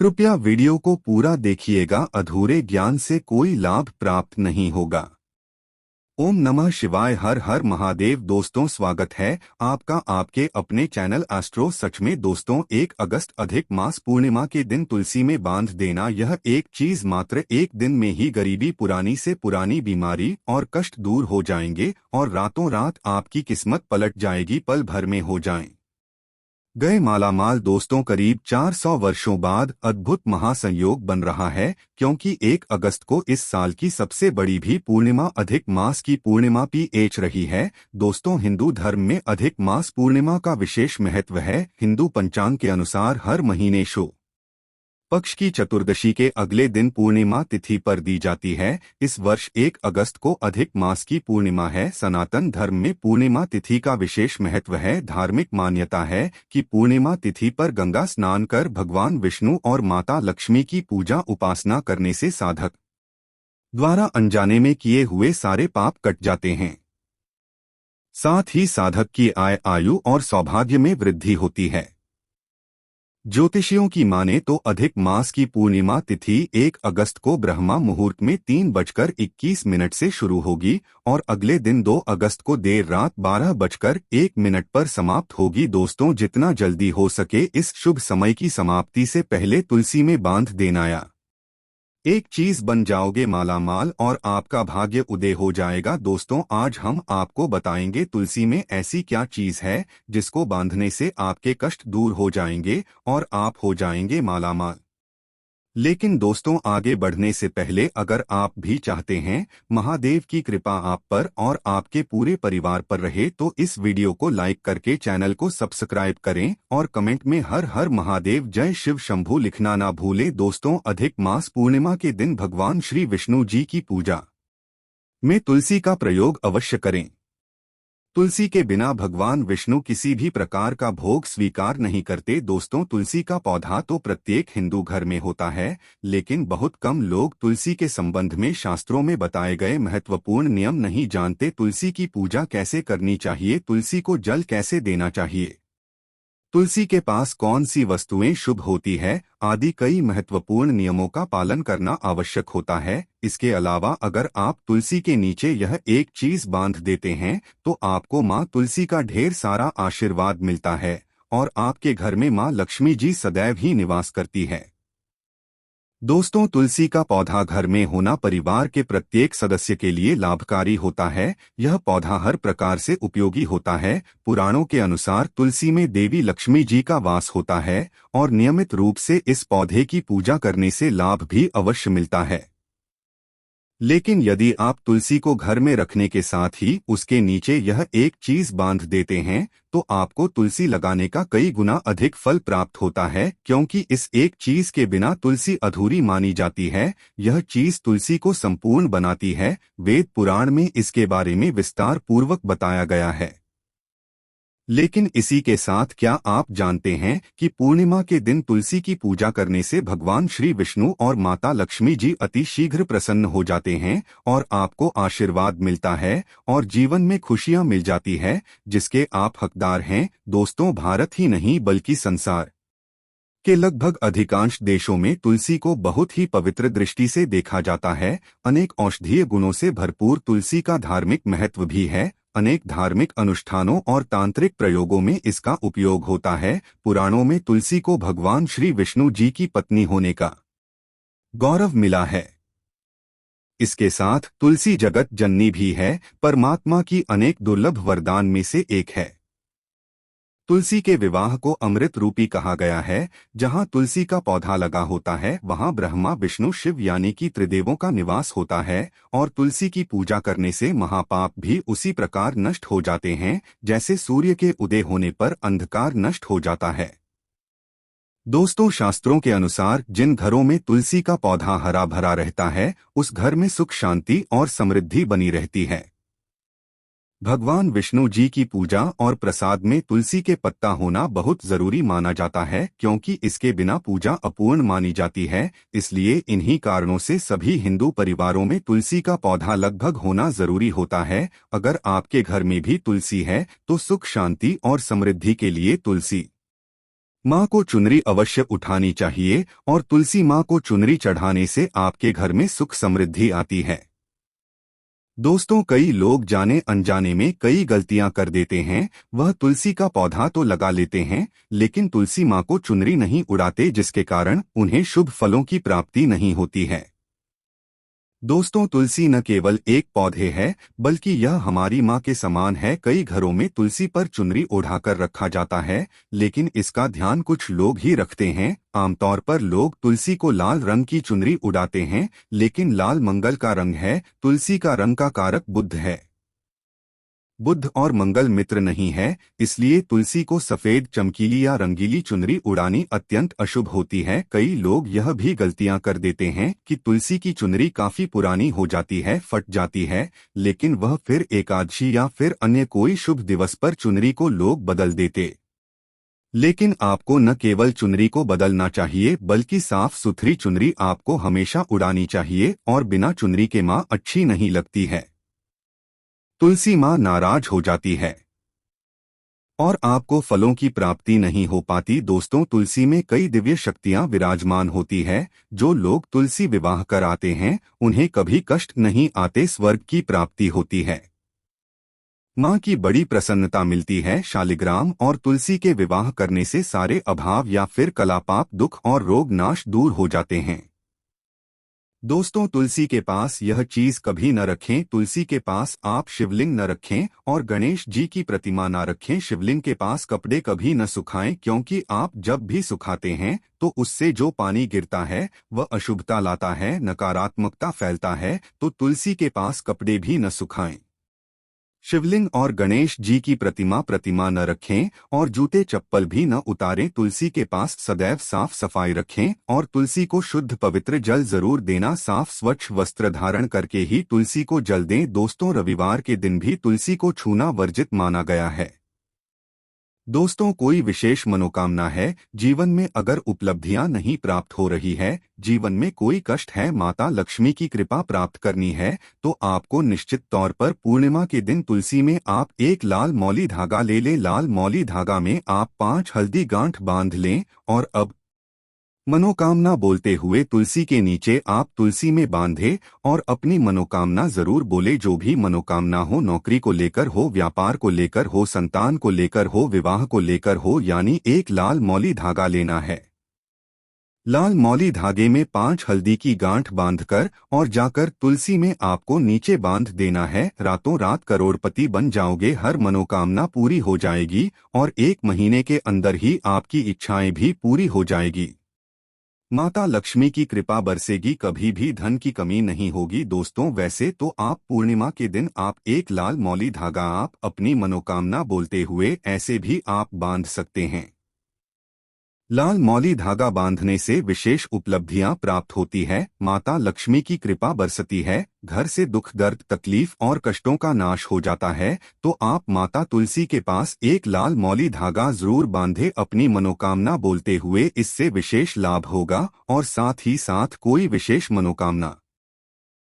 कृपया वीडियो को पूरा देखिएगा, अधूरे ज्ञान से कोई लाभ प्राप्त नहीं होगा। ओम नमः शिवाय, हर हर महादेव। दोस्तों, स्वागत है आपका आपके अपने चैनल एस्ट्रो सच में। दोस्तों, 1 अगस्त अधिक मास पूर्णिमा के दिन तुलसी में बांध देना, यह एक चीज मात्र एक दिन में ही गरीबी, पुरानी से पुरानी बीमारी और कष्ट दूर हो जाएंगे और रातों रात आपकी किस्मत पलट जाएगी, पल भर में हो जाएं गए मालामाल। दोस्तों, करीब 400 वर्षों बाद अद्भुत महासंयोग बन रहा है, क्योंकि 1 अगस्त को इस साल की सबसे बड़ी भी पूर्णिमा अधिक मास की पूर्णिमा पीएच रही है। दोस्तों, हिंदू धर्म में अधिक मास पूर्णिमा का विशेष महत्व है। हिंदू पंचांग के अनुसार हर महीने शुक्ल पक्ष की चतुर्दशी के अगले दिन पूर्णिमा तिथि पर दी जाती है। इस वर्ष 1 अगस्त को अधिक मास की पूर्णिमा है। सनातन धर्म में पूर्णिमा तिथि का विशेष महत्व है। धार्मिक मान्यता है कि पूर्णिमा तिथि पर गंगा स्नान कर भगवान विष्णु और माता लक्ष्मी की पूजा उपासना करने से साधक द्वारा अनजाने में किए हुए सारे पाप कट जाते हैं। साथ ही साधक की आयु और सौभाग्य में वृद्धि होती है। ज्योतिषियों की माने तो अधिक मास की पूर्णिमा तिथि 1 अगस्त को ब्रह्मा मुहूर्त में 3:21 से शुरू होगी और अगले दिन 2 अगस्त को देर रात 12:01 पर समाप्त होगी। दोस्तों, जितना जल्दी हो सके इस शुभ समय की समाप्ति से पहले तुलसी में बांध देना या एक चीज बन जाओगे मालामाल और आपका भाग्य उदय हो जाएगा। दोस्तों, आज हम आपको बताएंगे तुलसी में ऐसी क्या चीज है जिसको बांधने से आपके कष्ट दूर हो जाएंगे और आप हो जाएंगे मालामाल। लेकिन दोस्तों, आगे बढ़ने से पहले अगर आप भी चाहते हैं महादेव की कृपा आप पर और आपके पूरे परिवार पर रहे तो इस वीडियो को लाइक करके चैनल को सब्सक्राइब करें और कमेंट में हर हर महादेव जय शिव शंभू लिखना ना भूलें। दोस्तों, अधिक मास पूर्णिमा के दिन भगवान श्री विष्णु जी की पूजा में तुलसी का प्रयोग अवश्य करें। तुलसी के बिना भगवान विष्णु किसी भी प्रकार का भोग स्वीकार नहीं करते। दोस्तों, तुलसी का पौधा तो प्रत्येक हिंदू घर में होता है, लेकिन बहुत कम लोग तुलसी के संबंध में शास्त्रों में बताए गए महत्वपूर्ण नियम नहीं जानते। तुलसी की पूजा कैसे करनी चाहिए, तुलसी को जल कैसे देना चाहिए, तुलसी के पास कौन सी वस्तुएं शुभ होती है आदि कई महत्वपूर्ण नियमों का पालन करना आवश्यक होता है। इसके अलावा अगर आप तुलसी के नीचे यह एक चीज बांध देते हैं तो आपको माँ तुलसी का ढेर सारा आशीर्वाद मिलता है और आपके घर में माँ लक्ष्मी जी सदैव ही निवास करती है। दोस्तों, तुलसी का पौधा घर में होना परिवार के प्रत्येक सदस्य के लिए लाभकारी होता है। यह पौधा हर प्रकार से उपयोगी होता है। पुराणों के अनुसार तुलसी में देवी लक्ष्मी जी का वास होता है और नियमित रूप से इस पौधे की पूजा करने से लाभ भी अवश्य मिलता है। लेकिन यदि आप तुलसी को घर में रखने के साथ ही उसके नीचे यह एक चीज बांध देते हैं तो आपको तुलसी लगाने का कई गुना अधिक फल प्राप्त होता है, क्योंकि इस एक चीज के बिना तुलसी अधूरी मानी जाती है। यह चीज तुलसी को संपूर्ण बनाती है। वेद पुराण में इसके बारे में विस्तार पूर्वक बताया गया है। लेकिन इसी के साथ क्या आप जानते हैं कि पूर्णिमा के दिन तुलसी की पूजा करने से भगवान श्री विष्णु और माता लक्ष्मी जी अति शीघ्र प्रसन्न हो जाते हैं और आपको आशीर्वाद मिलता है और जीवन में खुशियां मिल जाती है जिसके आप हकदार हैं। दोस्तों, भारत ही नहीं बल्कि संसार के लगभग अधिकांश देशों में तुलसी को बहुत ही पवित्र दृष्टि से देखा जाता है। अनेक औषधीय गुणों से भरपूर तुलसी का धार्मिक महत्व भी है। अनेक धार्मिक अनुष्ठानों और तांत्रिक प्रयोगों में इसका उपयोग होता है। पुराणों में तुलसी को भगवान श्री विष्णु जी की पत्नी होने का गौरव मिला है। इसके साथ तुलसी जगत जननी भी है, परमात्मा की अनेक दुर्लभ वरदान में से एक है। तुलसी के विवाह को अमृत रूपी कहा गया है। जहां तुलसी का पौधा लगा होता है वहां ब्रह्मा विष्णु शिव यानी कि त्रिदेवों का निवास होता है और तुलसी की पूजा करने से महापाप भी उसी प्रकार नष्ट हो जाते हैं जैसे सूर्य के उदय होने पर अंधकार नष्ट हो जाता है। दोस्तों, शास्त्रों के अनुसार जिन घरों में तुलसी का पौधा हरा भरा रहता है उस घर में सुख शांति और समृद्धि बनी रहती है। भगवान विष्णु जी की पूजा और प्रसाद में तुलसी के पत्ता होना बहुत जरूरी माना जाता है, क्योंकि इसके बिना पूजा अपूर्ण मानी जाती है। इसलिए इन्हीं कारणों से सभी हिंदू परिवारों में तुलसी का पौधा लगभग होना जरूरी होता है। अगर आपके घर में भी तुलसी है तो सुख शांति और समृद्धि के लिए तुलसी माँ को चुनरी अवश्य उठानी चाहिए और तुलसी माँ को चुनरी चढ़ाने से आपके घर में सुख समृद्धि आती है। दोस्तों, कई लोग जाने अनजाने में कई गलतियां कर देते हैं। वह तुलसी का पौधा तो लगा लेते हैं, लेकिन तुलसी माँ को चुनरी नहीं उड़ाते, जिसके कारण उन्हें शुभ फलों की प्राप्ति नहीं होती है। दोस्तों, तुलसी न केवल एक पौधे है, बल्कि यह हमारी माँ के समान है। कई घरों में तुलसी पर चुनरी ओढ़ाकर रखा जाता है, लेकिन इसका ध्यान कुछ लोग ही रखते हैं। आमतौर पर लोग तुलसी को लाल रंग की चुनरी उड़ाते हैं, लेकिन लाल मंगल का रंग है। तुलसी का रंग का कारक बुध है। बुध और मंगल मित्र नहीं है, इसलिए तुलसी को सफेद, चमकीली या रंगीली चुनरी उड़ानी अत्यंत अशुभ होती है। कई लोग यह भी गलतियां कर देते हैं कि तुलसी की चुनरी काफी पुरानी हो जाती है, फट जाती है, लेकिन वह फिर एकादशी या फिर अन्य कोई शुभ दिवस पर चुनरी को लोग बदल देते। लेकिन आपको न केवल चुनरी को बदलना चाहिए, बल्कि साफ सुथरी चुनरी आपको हमेशा उड़ानी चाहिए, और बिना चुनरी के माँ अच्छी नहीं लगती है। तुलसी माँ नाराज हो जाती है और आपको फलों की प्राप्ति नहीं हो पाती। दोस्तों, तुलसी में कई दिव्य शक्तियां विराजमान होती है। जो लोग तुलसी विवाह कराते हैं, उन्हें कभी कष्ट नहीं आते, स्वर्ग की प्राप्ति होती है। माँ की बड़ी प्रसन्नता मिलती है। शालिग्राम और तुलसी के विवाह करने से सारे अभाव या फिर कलापाप, दुख और रोग नाश दूर हो जाते हैं। दोस्तों, तुलसी के पास यह चीज कभी न रखें। तुलसी के पास आप शिवलिंग न रखें और गणेश जी की प्रतिमा न रखें। शिवलिंग के पास कपड़े कभी न सुखाएं, क्योंकि आप जब भी सुखाते हैं तो उससे जो पानी गिरता है वह अशुभता लाता है, नकारात्मकता फैलता है। तो तुलसी के पास कपड़े भी न सुखाएं। शिवलिंग और गणेश जी की प्रतिमा न रखें और जूते चप्पल भी न उतारें। तुलसी के पास सदैव साफ सफाई रखें और तुलसी को शुद्ध पवित्र जल जरूर देना। साफ स्वच्छ वस्त्र धारण करके ही तुलसी को जल दें। दोस्तों, रविवार के दिन भी तुलसी को छूना वर्जित माना गया है। दोस्तों, कोई विशेष मनोकामना है, जीवन में अगर उपलब्धियां नहीं प्राप्त हो रही है, जीवन में कोई कष्ट है, माता लक्ष्मी की कृपा प्राप्त करनी है, तो आपको निश्चित तौर पर पूर्णिमा के दिन तुलसी में आप एक लाल मौली धागा ले लें। लाल मौली धागा में आप 5 हल्दी गांठ बांध लें और अब मनोकामना बोलते हुए तुलसी के नीचे आप तुलसी में बांधे और अपनी मनोकामना जरूर बोले। जो भी मनोकामना हो, नौकरी को लेकर हो, व्यापार को लेकर हो, संतान को लेकर हो, विवाह को लेकर हो, यानी एक लाल मौली धागा लेना है। लाल मौली धागे में 5 हल्दी की गांठ बांधकर और जाकर तुलसी में आपको नीचे बांध देना है। रातों रात करोड़पति बन जाओगे, हर मनोकामना पूरी हो जाएगी और 1 महीने के अंदर ही आपकी इच्छाएं भी पूरी हो जाएगी। माता लक्ष्मी की कृपा बरसेगी, कभी भी धन की कमी नहीं होगी। दोस्तों, वैसे तो आप पूर्णिमा के दिन आप एक लाल मौली धागा आप अपनी मनोकामना बोलते हुए ऐसे भी आप बांध सकते हैं। लाल मौली धागा बांधने से विशेष उपलब्धियां प्राप्त होती है, माता लक्ष्मी की कृपा बरसती है, घर से दुख, दर्द, तकलीफ और कष्टों का नाश हो जाता है। तो आप माता तुलसी के पास एक लाल मौली धागा जरूर बांधे अपनी मनोकामना बोलते हुए। इससे विशेष लाभ होगा और साथ ही साथ कोई विशेष मनोकामना,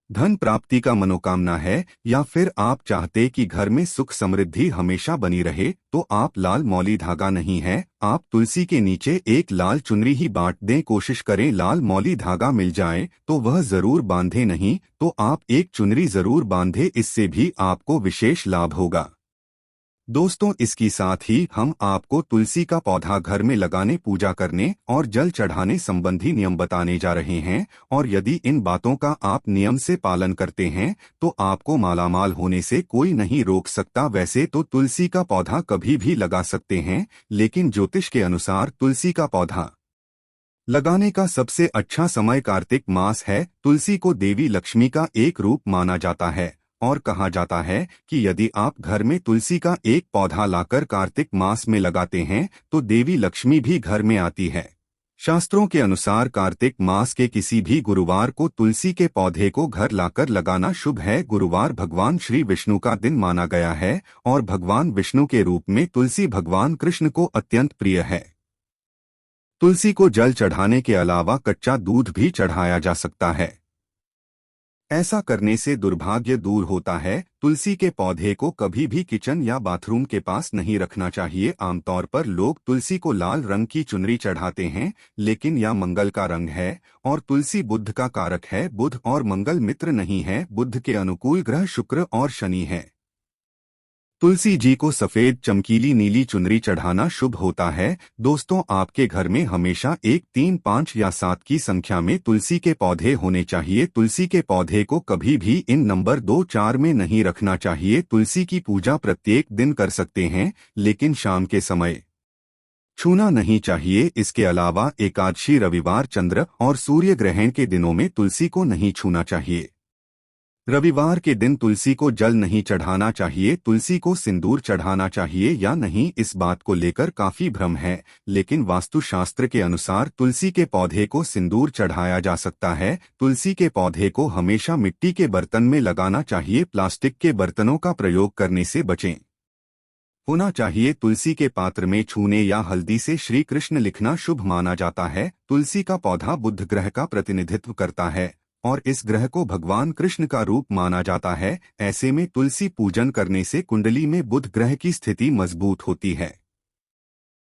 धन प्राप्ति का मनोकामना है, या फिर आप चाहते कि घर में सुख समृद्धि हमेशा बनी रहे, तो आप लाल मौली धागा नहीं है, आप तुलसी के नीचे एक लाल चुनरी ही बांट दें। कोशिश करें लाल मौली धागा मिल जाए तो वह जरूर बांधे, नहीं तो आप एक चुनरी जरूर बांधे, इससे भी आपको विशेष लाभ होगा। दोस्तों, इसकी साथ ही हम आपको तुलसी का पौधा घर में लगाने, पूजा करने और जल चढ़ाने संबंधी नियम बताने जा रहे हैं, और यदि इन बातों का आप नियम से पालन करते हैं तो आपको मालामाल होने से कोई नहीं रोक सकता। वैसे तो तुलसी का पौधा कभी भी लगा सकते हैं, लेकिन ज्योतिष के अनुसार तुलसी का पौधा लगाने का सबसे अच्छा समय कार्तिक मास है। तुलसी को देवी लक्ष्मी का एक रूप माना जाता है और कहा जाता है कि यदि आप घर में तुलसी का एक पौधा लाकर कार्तिक मास में लगाते हैं तो देवी लक्ष्मी भी घर में आती है। शास्त्रों के अनुसार कार्तिक मास के किसी भी गुरुवार को तुलसी के पौधे को घर लाकर लगाना शुभ है। गुरुवार भगवान श्री विष्णु का दिन माना गया है और भगवान विष्णु के रूप में तुलसी भगवान कृष्ण को अत्यंत प्रिय है। तुलसी को जल चढ़ाने के अलावा कच्चा दूध भी चढ़ाया जा सकता है। ऐसा करने से दुर्भाग्य दूर होता है। तुलसी के पौधे को कभी भी किचन या बाथरूम के पास नहीं रखना चाहिए। आमतौर पर लोग तुलसी को लाल रंग की चुनरी चढ़ाते हैं, लेकिन यह मंगल का रंग है और तुलसी बुध का कारक है। बुध और मंगल मित्र नहीं है। बुध के अनुकूल ग्रह शुक्र और शनि है। तुलसी जी को सफेद चमकीली नीली चुनरी चढ़ाना शुभ होता है। दोस्तों, आपके घर में हमेशा 1, 3, 5 या 7 की संख्या में तुलसी के पौधे होने चाहिए। तुलसी के पौधे को कभी भी इन नंबर 2, 4 में नहीं रखना चाहिए। तुलसी की पूजा प्रत्येक दिन कर सकते हैं, लेकिन शाम के समय छूना नहीं चाहिए। इसके अलावा एकादशी, रविवार, चंद्र और सूर्य ग्रहण के दिनों में तुलसी को नहीं छूना चाहिए। रविवार के दिन तुलसी को जल नहीं चढ़ाना चाहिए। तुलसी को सिंदूर चढ़ाना चाहिए या नहीं, इस बात को लेकर काफी भ्रम है, लेकिन वास्तुशास्त्र के अनुसार तुलसी के पौधे को सिंदूर चढ़ाया जा सकता है। तुलसी के पौधे को हमेशा मिट्टी के बर्तन में लगाना चाहिए। प्लास्टिक के बर्तनों का प्रयोग करने से बचें। होना चाहिए। तुलसी के पात्र में छूने या हल्दी से श्री कृष्ण लिखना शुभ माना जाता है। तुलसी का पौधा बुध ग्रह का प्रतिनिधित्व करता है और इस ग्रह को भगवान कृष्ण का रूप माना जाता है। ऐसे में तुलसी पूजन करने से कुंडली में बुध ग्रह की स्थिति मजबूत होती है।